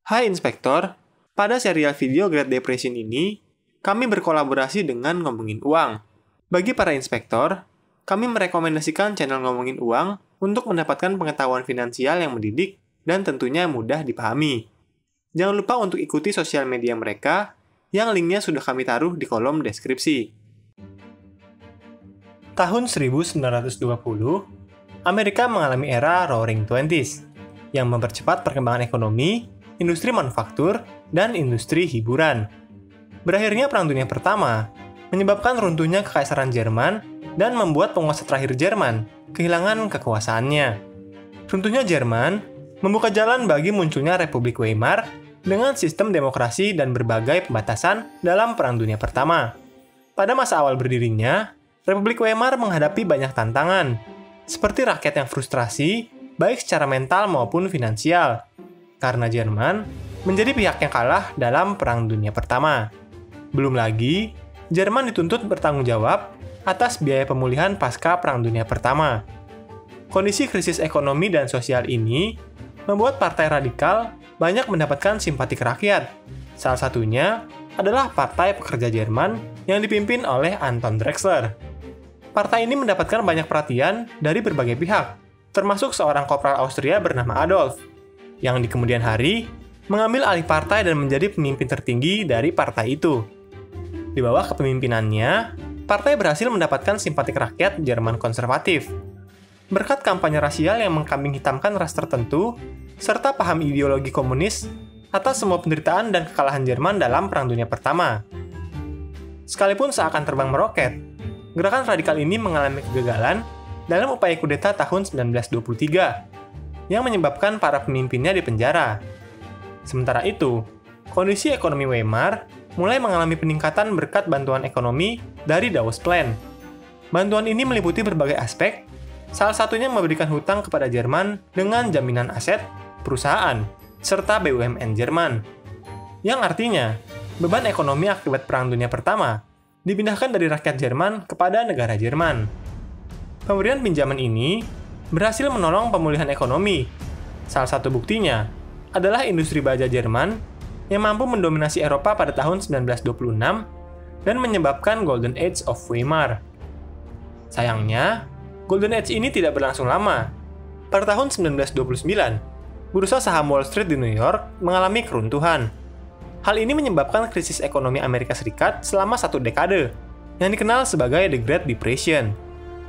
Hai Inspektor, pada serial video Great Depression ini, kami berkolaborasi dengan Ngomongin Uang. Bagi para inspektor, kami merekomendasikan channel Ngomongin Uang untuk mendapatkan pengetahuan finansial yang mendidik dan tentunya mudah dipahami. Jangan lupa untuk ikuti sosial media mereka, yang linknya sudah kami taruh di kolom deskripsi. Tahun 1920, Amerika mengalami era Roaring Twenties, yang mempercepat perkembangan ekonomi, industri manufaktur, dan industri hiburan. Berakhirnya Perang Dunia Pertama menyebabkan runtuhnya Kekaisaran Jerman dan membuat penguasa terakhir Jerman kehilangan kekuasaannya. Runtuhnya Jerman membuka jalan bagi munculnya Republik Weimar dengan sistem demokrasi dan berbagai pembatasan dalam Perang Dunia Pertama. Pada masa awal berdirinya, Republik Weimar menghadapi banyak tantangan, seperti rakyat yang frustrasi, baik secara mental maupun finansial, karena Jerman menjadi pihak yang kalah dalam Perang Dunia Pertama. Belum lagi, Jerman dituntut bertanggung jawab atas biaya pemulihan pasca Perang Dunia Pertama. Kondisi krisis ekonomi dan sosial ini membuat partai radikal banyak mendapatkan simpatik rakyat. Salah satunya adalah Partai Pekerja Jerman yang dipimpin oleh Anton Drexler. Partai ini mendapatkan banyak perhatian dari berbagai pihak, termasuk seorang kopral Austria bernama Adolf, yang di kemudian hari mengambil alih partai dan menjadi pemimpin tertinggi dari partai itu. Di bawah kepemimpinannya, partai berhasil mendapatkan simpatik rakyat Jerman konservatif. Berkat kampanye rasial yang mengkambing hitamkan ras tertentu, serta paham ideologi komunis atas semua penderitaan dan kekalahan Jerman dalam Perang Dunia Pertama. Sekalipun seakan terbang meroket, gerakan radikal ini mengalami kegagalan dalam upaya kudeta tahun 1923, yang menyebabkan para pemimpinnya dipenjara. Sementara itu, kondisi ekonomi Weimar mulai mengalami peningkatan berkat bantuan ekonomi dari Dawes Plan. Bantuan ini meliputi berbagai aspek, salah satunya memberikan hutang kepada Jerman dengan jaminan aset, perusahaan, serta BUMN Jerman. Yang artinya, beban ekonomi akibat Perang Dunia Pertama dipindahkan dari rakyat Jerman kepada negara Jerman. Pemberian pinjaman ini berhasil menolong pemulihan ekonomi. Salah satu buktinya adalah industri baja Jerman yang mampu mendominasi Eropa pada tahun 1926 dan menyebabkan Golden Age of Weimar. Sayangnya, Golden Age ini tidak berlangsung lama. Pada tahun 1929, bursa saham Wall Street di New York mengalami keruntuhan. Hal ini menyebabkan krisis ekonomi Amerika Serikat selama satu dekade, yang dikenal sebagai The Great Depression.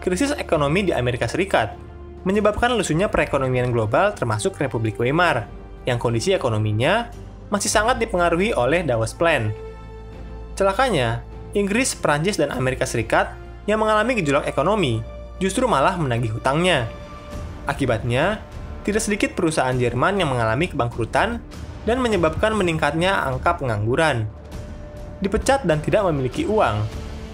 Krisis ekonomi di Amerika Serikat menyebabkan lesunya perekonomian global termasuk Republik Weimar, yang kondisi ekonominya masih sangat dipengaruhi oleh Dawes Plan. Celakanya, Inggris, Prancis, dan Amerika Serikat yang mengalami gejolak ekonomi justru malah menagih hutangnya. Akibatnya, tidak sedikit perusahaan Jerman yang mengalami kebangkrutan dan menyebabkan meningkatnya angka pengangguran. Dipecat dan tidak memiliki uang,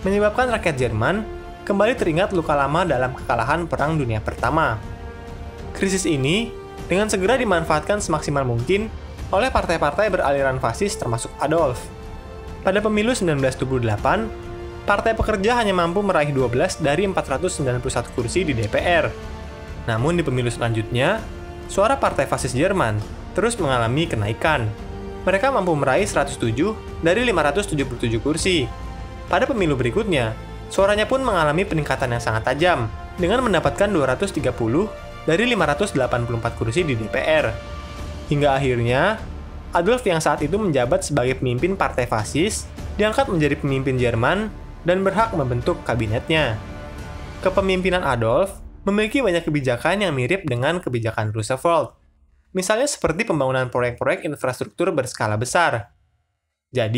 menyebabkan rakyat Jerman kembali teringat luka lama dalam kekalahan Perang Dunia Pertama. Krisis ini dengan segera dimanfaatkan semaksimal mungkin oleh partai-partai beraliran fasis termasuk Adolf. Pada pemilu 1928, Partai Pekerja hanya mampu meraih 12 dari 491 kursi di DPR. Namun di pemilu selanjutnya, suara partai fasis Jerman terus mengalami kenaikan. Mereka mampu meraih 107 dari 577 kursi. Pada pemilu berikutnya, suaranya pun mengalami peningkatan yang sangat tajam, dengan mendapatkan 230 dari 584 kursi di DPR. Hingga akhirnya, Adolf yang saat itu menjabat sebagai pemimpin partai fasis, diangkat menjadi pemimpin Jerman dan berhak membentuk kabinetnya. Kepemimpinan Adolf memiliki banyak kebijakan yang mirip dengan kebijakan Roosevelt. Misalnya seperti pembangunan proyek-proyek infrastruktur berskala besar. Jadi,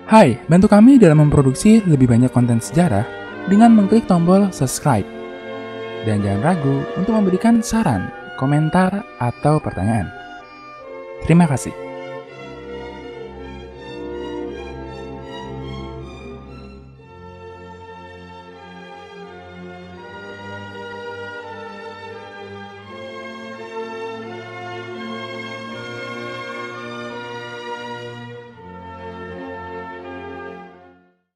Hai, bantu kami dalam memproduksi lebih banyak konten sejarah dengan mengklik tombol subscribe. Dan jangan ragu untuk memberikan saran, komentar, atau pertanyaan. Terima kasih.